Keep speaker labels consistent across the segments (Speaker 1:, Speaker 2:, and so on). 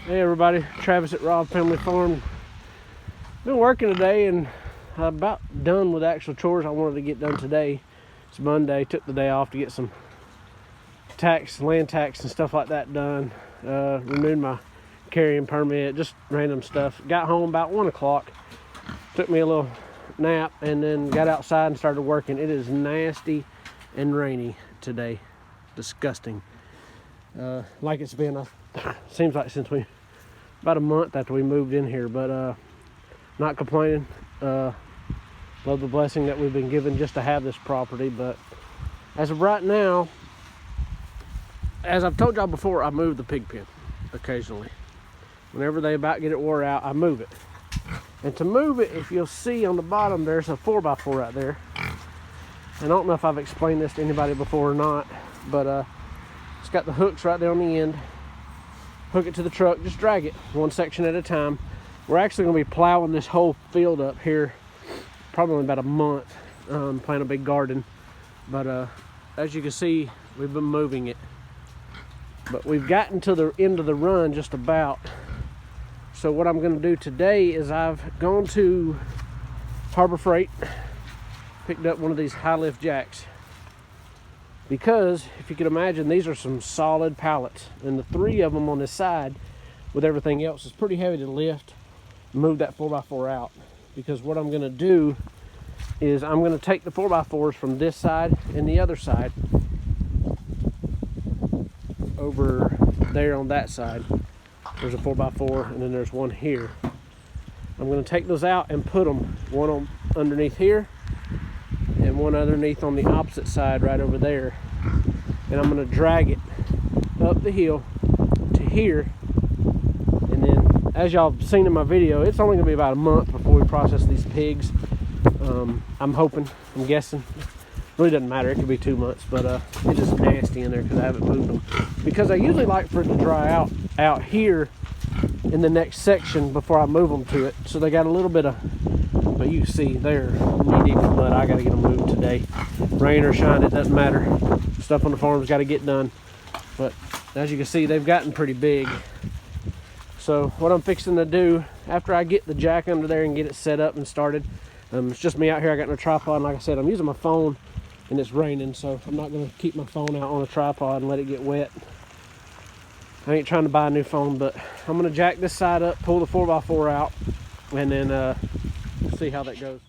Speaker 1: Hey everybody, Travis at Rob Family Farm. Been working today and I'm about done with actual chores I wanted to get done today. It's Monday, took the day off to get some land tax and stuff like that done. Renewed my carrying permit, just random stuff. Got home about 1 o'clock, took me a little nap and then got outside and started working. It is nasty and rainy today, disgusting. Like it's been, seems like since about a month after we moved in here, but not complaining. Love the blessing that we've been given just to have this property. But as of right now, as I've told y'all before, I move the pig pen occasionally. Whenever they about get it wore out, I move it. And to move it, if you'll see on the bottom, there's a 4x4 right there. And I don't know if I've explained this to anybody before or not, but it's got the hooks right there on the end. Hook it to the truck, just drag it one section at a time. We're actually going to be plowing this whole field up here probably in about a month, planting a big garden. But as you can see, we've been moving it. But we've gotten to the end of the run just about. So what I'm going to do today is I've gone to Harbor Freight, picked up one of these high lift jacks. Because if you can imagine, these are some solid pallets, and the 3 of them on this side with everything else is pretty heavy to lift, move that 4x4 out. Because what I'm going to do is I'm going to take the 4x4s from this side and the other side over there on that side. There's a 4x4 and then there's one here. I'm going to take those out and put them one on underneath here and one underneath on the opposite side right over there. And I'm going to drag it up the hill to here. And then, as y'all have seen in my video, it's only going to be about a month before we process these pigs. I'm hoping, I'm guessing. Really doesn't matter, it could be 2 months, but it is nasty in there because I haven't moved them. Because I usually like for it to dry out here in the next section before I move them to it. So they got a little bit of, but you can see they're knee deep in mud. I got to get them moved today. Rain or shine, it doesn't matter. Stuff on the farm's got to get done. But as you can see, they've gotten pretty big. So what I'm fixing to do, after I get the jack under there and get it set up and started, it's just me out here. I got no tripod, and like I said, I'm using my phone and it's raining, so I'm not going to keep my phone out on a tripod and let it get wet. I ain't trying to buy a new phone, but I'm going to jack this side up, pull the 4x4 out, and then see how that goes.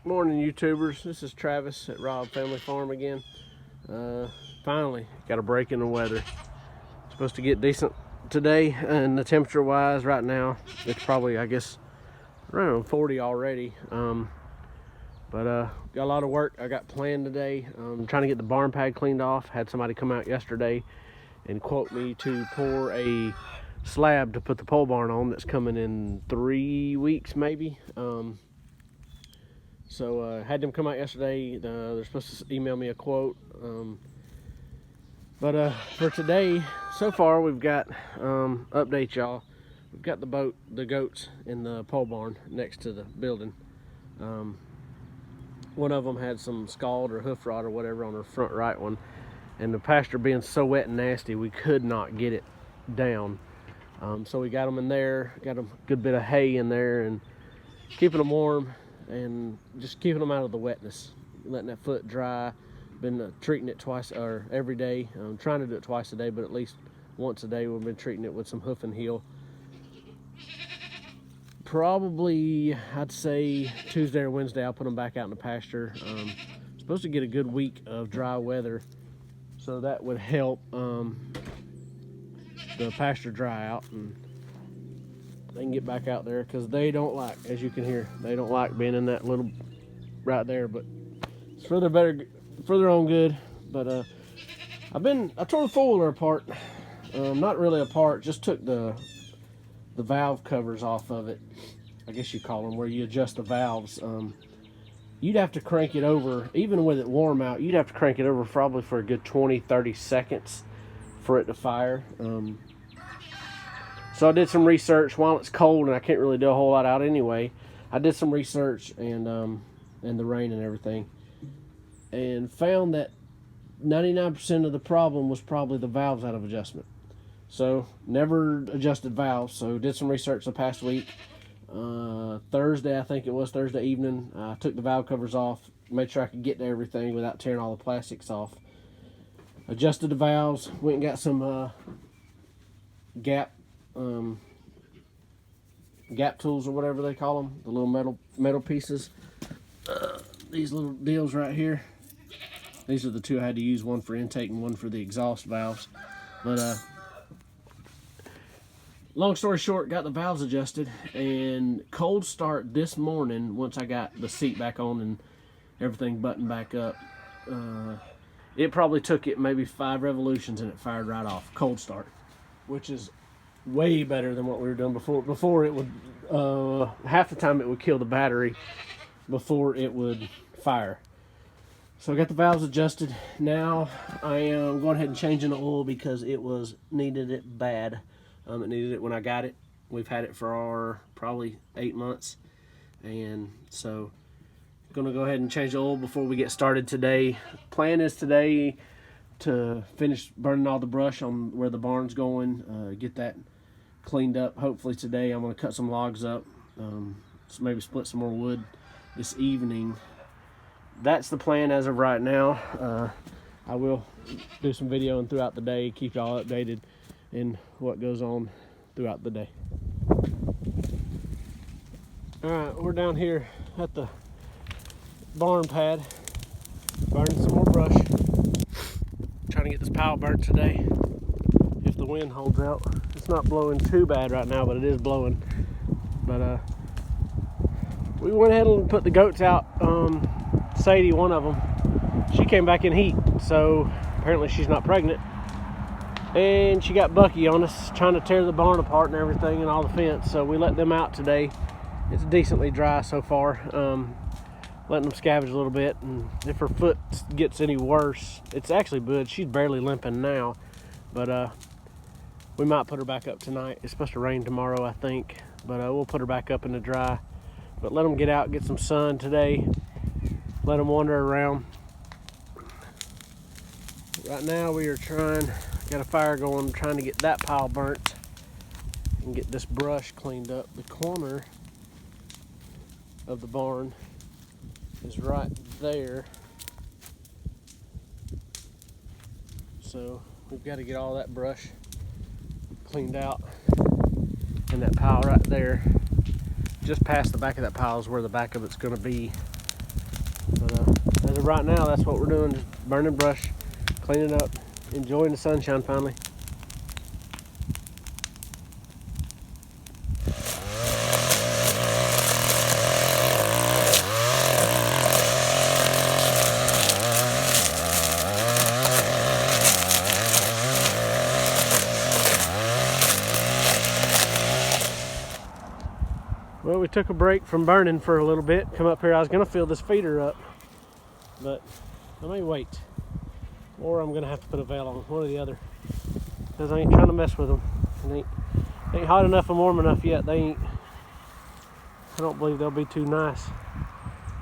Speaker 1: Morning, YouTubers. This is Travis at Rob Family Farm again. Finally got a break in the weather. Supposed to get decent today, and the temperature wise right now it's probably, I guess, around 40 already. But got a lot of work I got planned today. Trying to get the barn pad cleaned off. Had somebody come out yesterday and quote me to pour a slab to put the pole barn on that's coming in 3 weeks maybe. So had them come out yesterday. They're supposed to email me a quote. But for today, so far we've got, update y'all, we've got the goats in the pole barn next to the building. One of them had some scald or hoof rot or whatever on her front right one, and the pasture being so wet and nasty, we could not get it down. So we got them in there, got a good bit of hay in there, and keeping them warm and just keeping them out of the wetness, letting that foot dry. Been treating it twice or every day. I'm trying to do it twice a day, but at least once a day we've been treating it with some hoof and heel. Probably, I'd say Tuesday or Wednesday I'll put them back out in the pasture. Supposed to get a good week of dry weather, so that would help the pasture dry out and they can get back out there, because they don't like, as you can hear, they don't like being in that little right there. But it's for their own good. But I tore the foiler apart. Not really apart, just took the valve covers off of it, I guess you call them, where you adjust the valves. You'd have to crank it over, even with it warm out, you'd have to crank it over probably for a good 20-30 seconds for it to fire. So I did some research while it's cold and I can't really do a whole lot out anyway. I did some research and the rain and everything, and found that 99% of the problem was probably the valves out of adjustment. So never adjusted valves. So did some research the past week. Thursday, I think it was Thursday evening, I took the valve covers off, made sure I could get to everything without tearing all the plastics off. Adjusted the valves, went and got some gap tools or whatever they call them, the little metal pieces. These little deals right here. These are the two I had to use, one for intake and one for the exhaust valves. But long story short, got the valves adjusted, and cold start this morning once I got the seat back on and everything buttoned back up. It probably took it maybe 5 revolutions and it fired right off. Cold start, which is way better than what we were doing before. Before it would, half the time it would kill the battery before it would fire. So I got the valves adjusted. Now I am going ahead and changing the oil because it needed it bad. It needed it when I got it. We've had it for probably 8 months. And so I'm going to go ahead and change the oil before we get started today. Plan is today to finish burning all the brush on where the barn's going, get that cleaned up. Hopefully today I'm going to cut some logs up, so maybe split some more wood this evening. That's the plan as of right now. I will do some videoing throughout the day, keep y'all updated in what goes on throughout the day. Alright, we're down here at the barn pad, burning some more brush. Trying to get this pile burnt today, if the wind holds out. It's not blowing too bad right now, but it is blowing. But we went ahead and put the goats out. Sadie, one of them, she came back in heat, so apparently she's not pregnant. And she got Bucky on us, trying to tear the barn apart and everything and all the fence. So we let them out today. It's decently dry so far. Letting them scavenge a little bit, and if her foot gets any worse, it's actually good. She's barely limping now, but we might put her back up tonight. It's supposed to rain tomorrow, I think, but we'll put her back up in the dry. But let them get out, get some sun today. Let them wander around. Right now we are got a fire going, trying to get that pile burnt and get this brush cleaned up. The corner of the barn is right there, so we've got to get all that brush cleaned out. And that pile right there, just past the back of that pile, is where the back of it's going to be. But as of right now, that's what we're doing, just burning brush, cleaning up, enjoying the sunshine finally. Well, we took a break from burning for a little bit. Come up here, I was going to fill this feeder up, but I may wait. Or I'm going to have to put a veil on, one or the other. Because I ain't trying to mess with them. They ain't hot enough and warm enough yet. I don't believe they'll be too nice.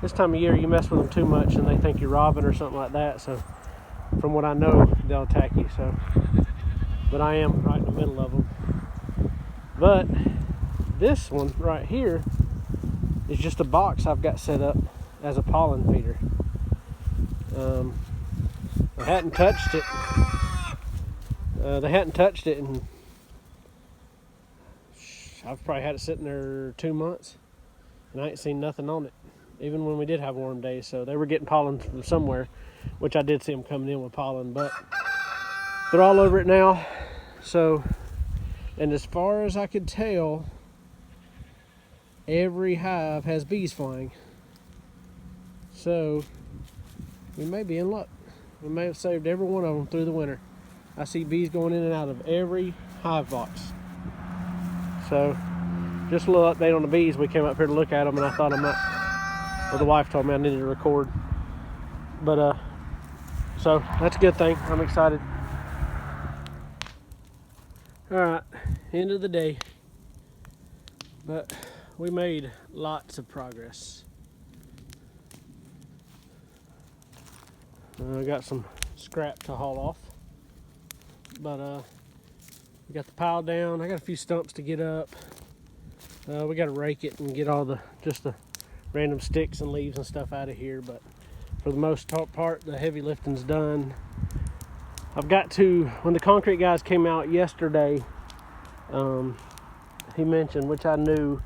Speaker 1: This time of year, you mess with them too much and they think you're robbing or something like that. So, from what I know, they'll attack you. So, but I am right in the middle of them. But this one right here is just a box I've got set up as a pollen feeder. They hadn't touched it. And I've probably had it sitting there 2 months, and I ain't seen nothing on it, even when we did have warm days. So they were getting pollen from somewhere, which I did see them coming in with pollen, but they're all over it now. So, and as far as I could tell, every hive has bees flying. So we may be in luck. We may have saved every one of them through the winter. I see bees going in and out of every hive box. So, just a little update on the bees. We came up here to look at them, and I thought I might, well, the wife told me I needed to record. But, so that's a good thing. I'm excited. Alright, end of the day. But we made lots of progress. I got some scrap to haul off, but We got the pile down. I got a few stumps to get up. We got to rake it and get all the random sticks and leaves and stuff out of here, but for the most part, the heavy lifting's done. I've got to, when the concrete guys came out yesterday, he mentioned, which I knew,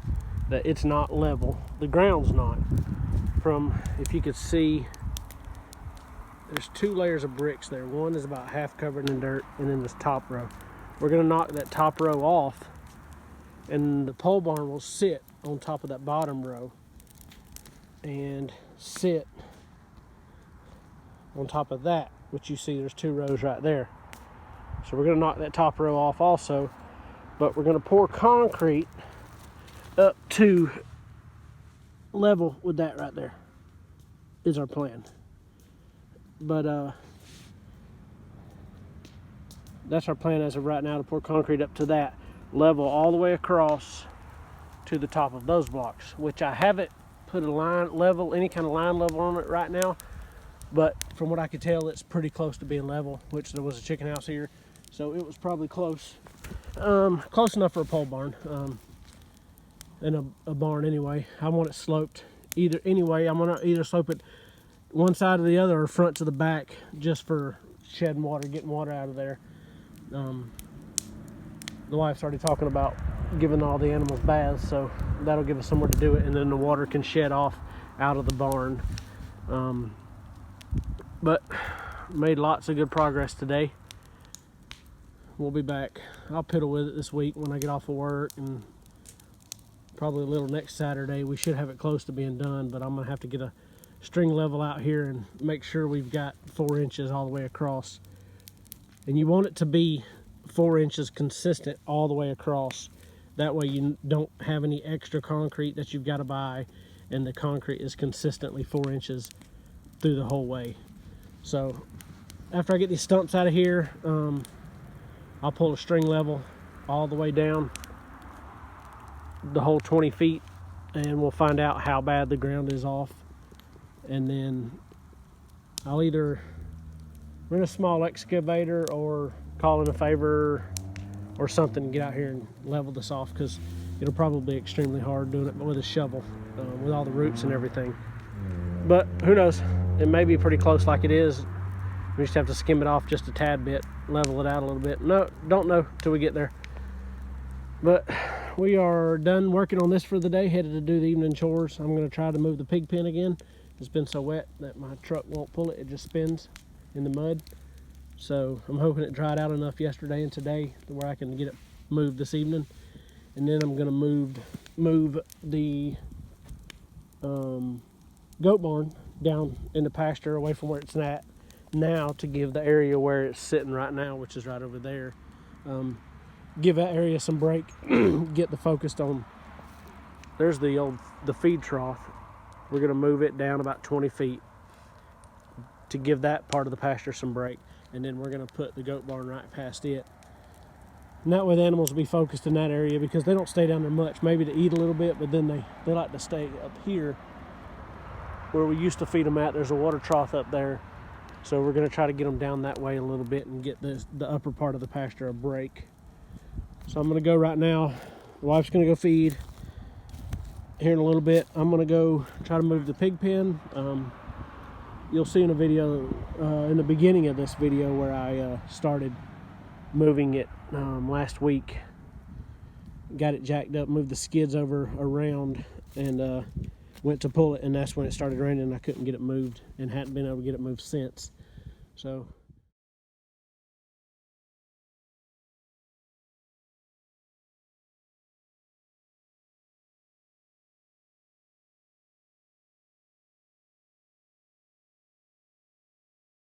Speaker 1: that it's not level. The ground's not. From, if you could see, there's 2 layers of bricks there. One is about half covered in dirt, and then this top row. We're gonna knock that top row off, and the pole barn will sit on top of that bottom row and sit on top of that, which you see there's 2 rows right there. So we're gonna knock that top row off also, but we're gonna pour concrete up to level with that right there is our plan. But that's our plan as of right now, to pour concrete up to that level all the way across to the top of those blocks, which I haven't put a line level, any kind of line level on it right now, but from what I could tell, it's pretty close to being level, which there was a chicken house here, so it was probably close. Close enough for a pole barn, and a barn anyway. I want it sloped anyway. I'm gonna either slope it one side or the other, or front to the back, just for shedding water, getting water out of there. The wife's already talking about giving all the animals baths, so that'll give us somewhere to do it, and then the water can shed off out of the barn. But made lots of good progress today. We'll be back. I'll piddle with it this week when I get off of work, and probably a little next Saturday. We should have it close to being done, but I'm gonna have to get a string level out here and make sure we've got 4 inches all the way across. And you want it to be 4 inches consistent all the way across. That way you don't have any extra concrete that you've got to buy, and the concrete is consistently 4 inches through the whole way. So after I get these stumps out of here, I'll pull a string level all the way down the whole 20 feet, and we'll find out how bad the ground is off. And then I'll either rent a small excavator or call in a favor or something and get out here and level this off, because it'll probably be extremely hard doing it with a shovel, with all the roots and everything. But who knows, it may be pretty close like it is. We just have to skim it off just a tad bit, level it out a little bit. No, don't know till we get there. But we are done working on this for the day, headed to do the evening chores. I'm going to try to move the pig pen again. It's been so wet that my truck won't pull it. It just spins in the mud. So I'm hoping it dried out enough yesterday and today to where I can get it moved this evening. And then I'm going to move the goat barn down in the pasture away from where it's at now, to give the area where it's sitting right now, which is right over there, give that area some break. Get the focused on, there's the feed trough. We're going to move it down about 20 feet to give that part of the pasture some break, and then we're going to put the goat barn right past it. And that way the animals will be focused in that area, because they don't stay down there much, maybe to eat a little bit, but then they like to stay up here where we used to feed them at. There's a water trough up there, so we're going to try to get them down that way a little bit and get the upper part of the pasture a break. So I'm going to go right now. The wife's going to go feed here in a little bit. I'm going to go try to move the pig pen. You'll see in a video in the beginning of this video where I started moving it last week. Got it jacked up, moved the skids over around, and went to pull it, and that's when it started raining and I couldn't get it moved, and hadn't been able to get it moved since. So